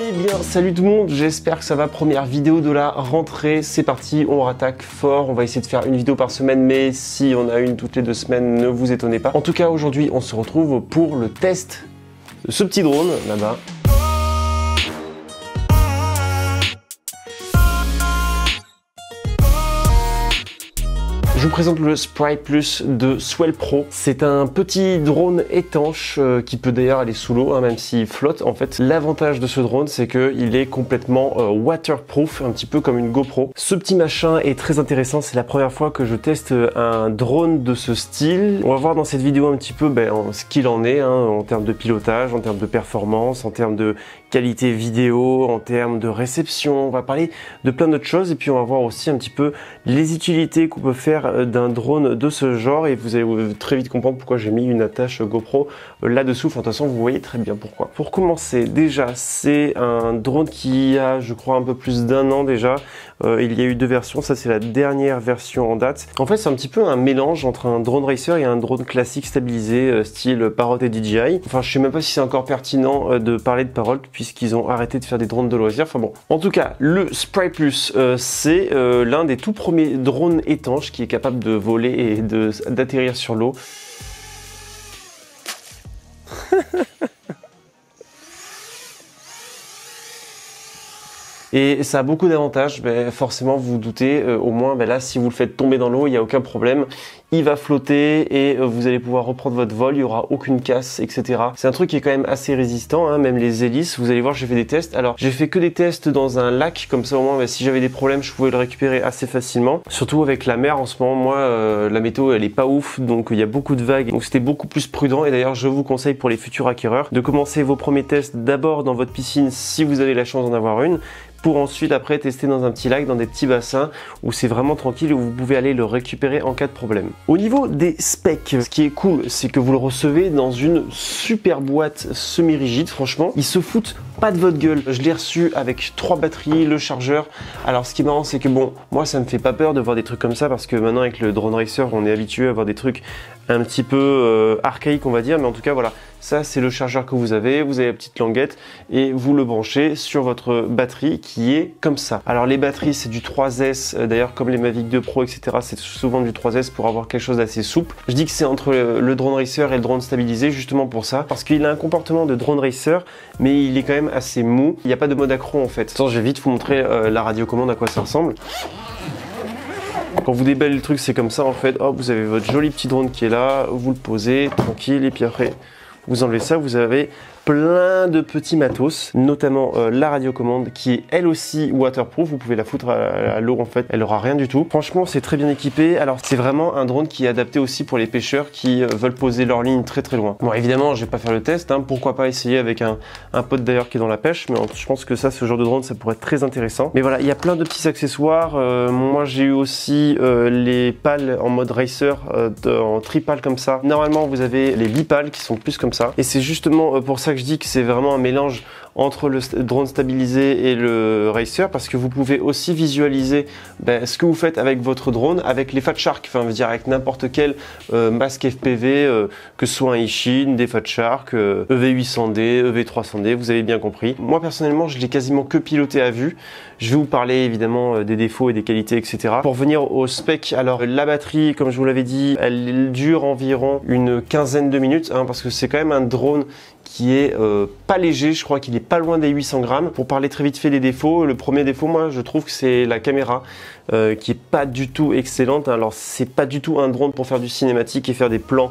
Eh bien salut tout le monde, j'espère que ça va, première vidéo de la rentrée, c'est parti, on rattaque fort, on va essayer de faire une vidéo par semaine, mais si on a une toutes les 2 semaines, ne vous étonnez pas. En tout cas aujourd'hui on se retrouve pour le test de ce petit drone là-bas. Je vous présente le Sprite Plus de Swell Pro. C'est un petit drone étanche qui peut d'ailleurs aller sous l'eau, même s'il flotte. En fait, l'avantage de ce drone, c'est qu'il est complètement waterproof, un petit peu comme une GoPro. Ce petit machin est très intéressant. C'est la première fois que je teste un drone de ce style. On va voir dans cette vidéo un petit peu ce qu'il en est en termes de pilotage, en termes de performance, en termes de qualité vidéo, en termes de réception. On va parler de plein d'autres choses et puis on va voir aussi un petit peu les utilités qu'on peut faire d'un drone de ce genre, et vous allez très vite comprendre pourquoi j'ai mis une attache GoPro là-dessous. Enfin, de toute façon, vous voyez très bien pourquoi. Pour commencer, déjà, c'est un drone qui a, je crois, un peu plus d'1 an déjà. Il y a eu 2 versions, ça c'est la dernière version en date. En fait, c'est un petit peu un mélange entre un drone racer et un drone classique stabilisé, style Parrot et DJI. Enfin, je sais même pas si c'est encore pertinent de parler de Parrot, puisqu'ils ont arrêté de faire des drones de loisirs. Enfin bon, en tout cas, le Sprite Plus, c'est l'un des tout premiers drones étanches qui est capable de voler et d'atterrir sur l'eau. Et ça a beaucoup d'avantages, forcément vous vous doutez, au moins là si vous le faites tomber dans l'eau, il n'y a aucun problème, il va flotter et vous allez pouvoir reprendre votre vol, il n'y aura aucune casse, etc. C'est un truc qui est quand même assez résistant, même les hélices, vous allez voir, j'ai fait des tests. Alors j'ai fait que des tests dans un lac, comme ça au moins si j'avais des problèmes je pouvais le récupérer assez facilement. Surtout avec la mer en ce moment, moi la météo elle est pas ouf, donc il y a beaucoup de vagues, donc c'était beaucoup plus prudent. Et d'ailleurs je vous conseille pour les futurs acquéreurs de commencer vos premiers tests d'abord dans votre piscine si vous avez la chance d'en avoir une, pour ensuite après tester dans un petit lac, dans des petits bassins où c'est vraiment tranquille et où vous pouvez aller le récupérer en cas de problème. Au niveau des specs, ce qui est cool, c'est que vous le recevez dans une super boîte semi-rigide. Franchement, ils se foutent pas de votre gueule. Je l'ai reçu avec 3 batteries, le chargeur. Alors ce qui est marrant, c'est que bon, moi ça me fait pas peur de voir des trucs comme ça, parce que maintenant avec le drone racer, on est habitué à voir des trucs un petit peu archaïques, on va dire, mais en tout cas voilà, ça c'est le chargeur que vous avez la petite languette et vous le branchez sur votre batterie qui est comme ça. Alors les batteries c'est du 3S, d'ailleurs comme les Mavic 2 Pro etc, c'est souvent du 3S pour avoir quelque chose d'assez souple. Je dis que c'est entre le drone racer et le drone stabilisé justement pour ça, parce qu'il a un comportement de drone racer mais il est quand même assez mou, il n'y a pas de mode accro en fait. Attends, je vais vite vous montrer la radiocommande à quoi ça ressemble. Quand vous déballez le truc, c'est comme ça en fait. Hop, vous avez votre joli petit drone qui est là, vous le posez tranquille et puis après vous enlevez ça, vous avez plein de petits matos, notamment la radiocommande qui est elle aussi waterproof, vous pouvez la foutre à l'eau en fait, elle aura rien du tout. Franchement c'est très bien équipé. Alors c'est vraiment un drone qui est adapté aussi pour les pêcheurs qui veulent poser leur ligne très très loin. Bon évidemment je vais pas faire le test, pourquoi pas essayer avec un pote d'ailleurs qui est dans la pêche, mais je pense que ça, ce genre de drone ça pourrait être très intéressant. Mais voilà, il y a plein de petits accessoires. Moi j'ai eu aussi les pales en mode racer, en tripale comme ça. Normalement vous avez les bipales qui sont plus comme ça, et c'est justement pour ça que je dis que c'est vraiment un mélange entre le drone stabilisé et le racer, parce que vous pouvez aussi visualiser ce que vous faites avec votre drone, avec les Fat Shark, enfin je veux dire avec n'importe quel masque FPV, que ce soit un Ishin, des Fat Shark, EV800D, EV300D, vous avez bien compris. Moi personnellement je l'ai quasiment que piloté à vue. Je vais vous parler évidemment des défauts et des qualités etc. Pour venir au spec, alors la batterie comme je vous l'avais dit, elle dure environ une quinzaine de minutes, parce que c'est quand même un drone qui est pas léger, je crois qu'il est pas loin des 800 grammes. Pour parler très vite fait des défauts, le premier défaut moi je trouve que c'est la caméra qui est pas du tout excellente. Alors c'est pas du tout un drone pour faire du cinématique et faire des plans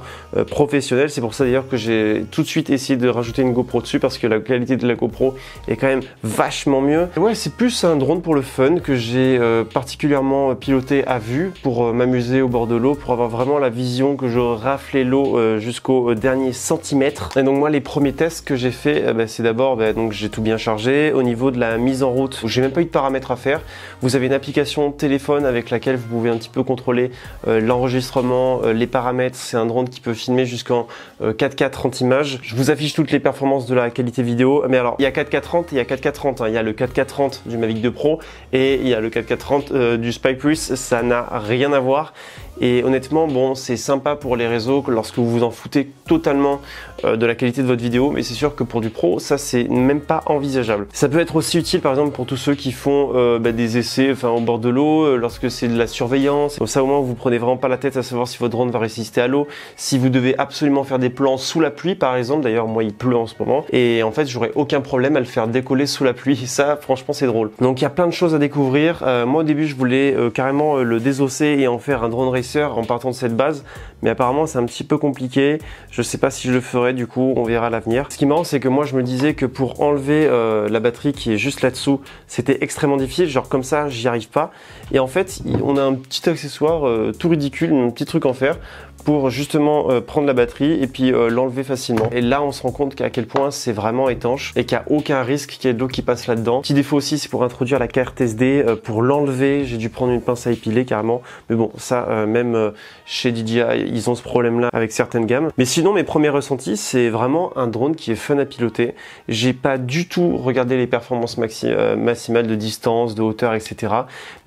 professionnels, c'est pour ça d'ailleurs que j'ai tout de suite essayé de rajouter une GoPro dessus, parce que la qualité de la GoPro est quand même vachement mieux. Et ouais, c'est plus un drone pour le fun que j'ai particulièrement piloté à vue, pour m'amuser au bord de l'eau, pour avoir vraiment la vision que je raflais l'eau jusqu'au dernier centimètre. Et donc moi les premiers tests que j'ai fait, c'est d'abord donc j'ai tout bien chargé. Au niveau de la mise en route, j'ai même pas eu de paramètres à faire. Vous avez une application téléphone avec laquelle vous pouvez un petit peu contrôler l'enregistrement, les paramètres. C'est un drone qui peut filmer jusqu'en 4K 30 images. Je vous affiche toutes les performances de la qualité vidéo, mais alors il y a 4K 30 et il y a 4K 30, il y a le 4K 30 du Mavic 2 Pro et il y a le 4K 30 du Sprite Plus, ça n'a rien à voir. Et honnêtement, bon, c'est sympa pour les réseaux lorsque vous vous en foutez totalement de la qualité de votre vidéo, mais c'est sûr que pour du pro, ça c'est même pas envisageable. Ça peut être aussi utile par exemple pour tous ceux qui font des essais au bord de l'eau, lorsque c'est de la surveillance. Comme ça au moins vous prenez vraiment pas la tête à savoir si votre drone va résister à l'eau, si vous devez absolument faire des plans sous la pluie par exemple. D'ailleurs moi il pleut en ce moment et en fait j'aurais aucun problème à le faire décoller sous la pluie. Ça franchement c'est drôle. Donc il y a plein de choses à découvrir. Moi au début je voulais carrément le désosser et en faire un drone racer en partant de cette base, mais apparemment c'est un petit peu compliqué. Je sais pas si je le ferai, du coup on verra à l'avenir. Ce qui est marrant c'est que moi je me disais que pour enlever la batterie qui est juste là-dessous c'était extrêmement difficile, genre comme ça j'y arrive pas, et en fait on a un petit accessoire tout ridicule, un petit truc en fer pour justement prendre la batterie et puis l'enlever facilement. Et là on se rend compte à quel point c'est vraiment étanche et qu'il n'y a aucun risque qu'il y ait de l'eau qui passe là-dedans. Petit défaut aussi c'est pour introduire la carte SD, pour l'enlever j'ai dû prendre une pince à épiler carrément, mais bon ça même chez DJI ils ont ce problème là avec certaines gammes. Mais sinon mes premiers ressentis c'est vraiment un drone qui est fun à piloter. J'ai pas du tout regardé les performances maximales de distance, de hauteur, etc.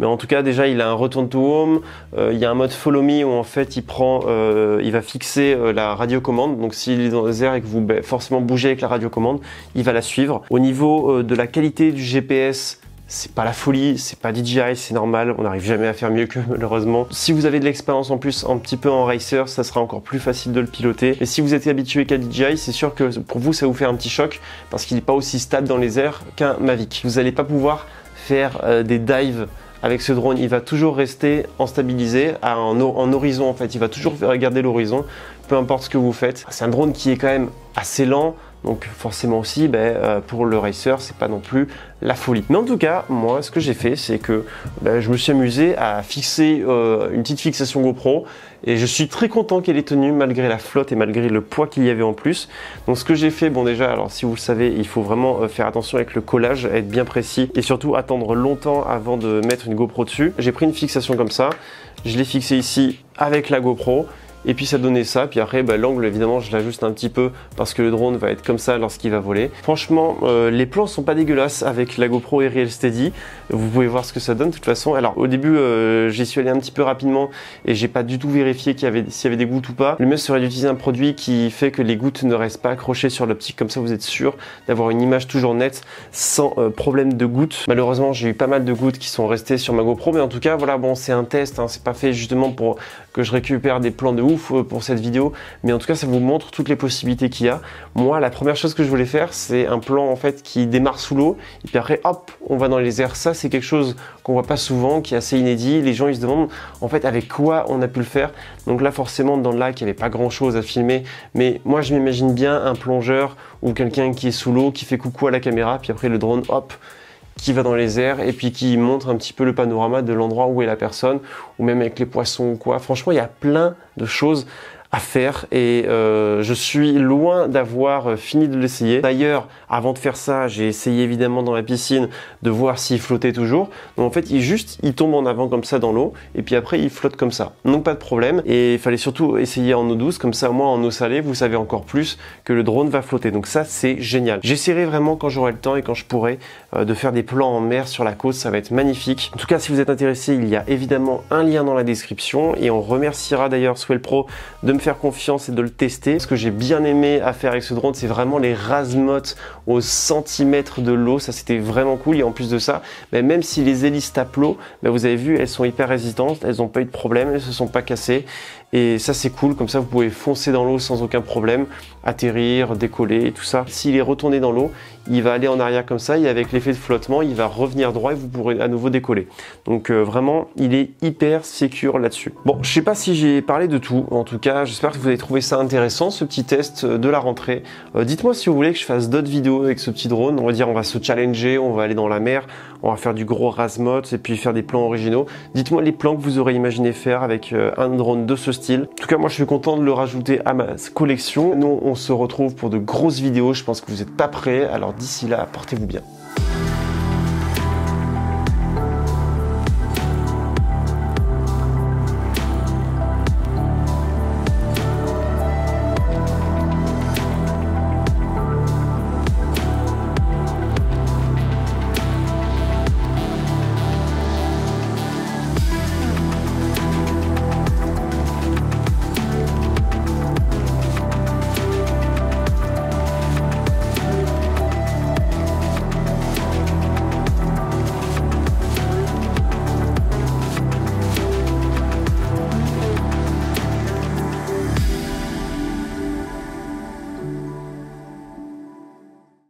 Mais en tout cas déjà il a un return to home, il y a un mode follow me où en fait il prend il va fixer la radiocommande, donc s'il est dans les airs et que vous forcément bougez avec la radiocommande, il va la suivre. Au niveau de la qualité du GPS, c'est pas la folie, c'est pas DJI, c'est normal, on n'arrive jamais à faire mieux que malheureusement. Si vous avez de l'expérience en plus un petit peu en racer, ça sera encore plus facile de le piloter. Et si vous êtes habitué qu'à DJI, c'est sûr que pour vous ça va vous faire un petit choc parce qu'il n'est pas aussi stable dans les airs qu'un Mavic. Vous n'allez pas pouvoir faire des dives avec ce drone, il va toujours rester en stabilisé, en horizon en fait, il va toujours regarder l'horizon, peu importe ce que vous faites. C'est un drone qui est quand même assez lent, donc forcément aussi pour le racer c'est pas non plus la folie. Mais en tout cas moi ce que j'ai fait c'est que je me suis amusé à fixer une petite fixation GoPro et je suis très content qu'elle ait tenu malgré la flotte et malgré le poids qu'il y avait en plus. Donc ce que j'ai fait, bon déjà alors si vous le savez il faut vraiment faire attention avec le collage, être bien précis et surtout attendre longtemps avant de mettre une GoPro dessus. J'ai pris une fixation comme ça, je l'ai fixée ici avec la GoPro. Et puis ça donnait ça, puis après l'angle évidemment je l'ajuste un petit peu parce que le drone va être comme ça lorsqu'il va voler. Franchement les plans sont pas dégueulasses avec la GoPro et Real Steady, vous pouvez voir ce que ça donne de toute façon. Alors au début j'y suis allé un petit peu rapidement et j'ai pas du tout vérifié s'il y avait des gouttes ou pas. Le mieux serait d'utiliser un produit qui fait que les gouttes ne restent pas accrochées sur l'optique, comme ça vous êtes sûr d'avoir une image toujours nette sans problème de gouttes. Malheureusement j'ai eu pas mal de gouttes qui sont restées sur ma GoPro, mais en tout cas voilà, bon c'est un test, hein, c'est pas fait justement pour que je récupère des plans de ouf pour cette vidéo, mais en tout cas ça vous montre toutes les possibilités qu'il y a. Moi la première chose que je voulais faire c'est un plan en fait qui démarre sous l'eau et puis après hop on va dans les airs. Ça c'est quelque chose qu'on voit pas souvent, qui est assez inédit. Les gens ils se demandent en fait avec quoi on a pu le faire. Donc là forcément dans le lac il n'y avait pas grand chose à filmer, mais moi je m'imagine bien un plongeur ou quelqu'un qui est sous l'eau qui fait coucou à la caméra, puis après le drone hop qui va dans les airs et puis qui montre un petit peu le panorama de l'endroit où est la personne, ou même avec les poissons ou quoi. Franchement il y a plein de choses à faire et je suis loin d'avoir fini de l'essayer. D'ailleurs avant de faire ça j'ai essayé évidemment dans la piscine de voir s'il flottait toujours. Donc en fait il tombe en avant comme ça dans l'eau et puis après il flotte comme ça, donc pas de problème. Et il fallait surtout essayer en eau douce, comme ça au moins en eau salée vous savez encore plus que le drone va flotter, donc ça c'est génial. J'essaierai vraiment quand j'aurai le temps et quand je pourrai de faire des plans en mer sur la côte, ça va être magnifique. En tout cas si vous êtes intéressé il y a évidemment un lien dans la description et on remerciera d'ailleurs Swell Pro de me faire confiance et de le tester. Ce que j'ai bien aimé à faire avec ce drone c'est vraiment les rasemotes au centimètre de l'eau, ça c'était vraiment cool. Et en plus de ça même si les hélices tapent l'eau, vous avez vu elles sont hyper résistantes, elles n'ont pas eu de problème, elles se sont pas cassées et ça c'est cool, comme ça vous pouvez foncer dans l'eau sans aucun problème, atterrir, décoller et tout ça. S'il est retourné dans l'eau il va aller en arrière comme ça et avec l'effet de flottement il va revenir droit et vous pourrez à nouveau décoller. Donc vraiment il est hyper sécure là-dessus. Bon je sais pas si j'ai parlé de tout, en tout cas j'espère que vous avez trouvé ça intéressant ce petit test de la rentrée. Dites-moi si vous voulez que je fasse d'autres vidéos avec ce petit drone, on va dire on va se challenger, on va aller dans la mer, on va faire du gros rasemote et puis faire des plans originaux. Dites-moi les plans que vous aurez imaginé faire avec un drone de ce style. En tout cas moi je suis content de le rajouter à ma collection. Nous on se retrouve pour de grosses vidéos, je pense que vous n'êtes pas prêts, alors d'ici là portez-vous bien.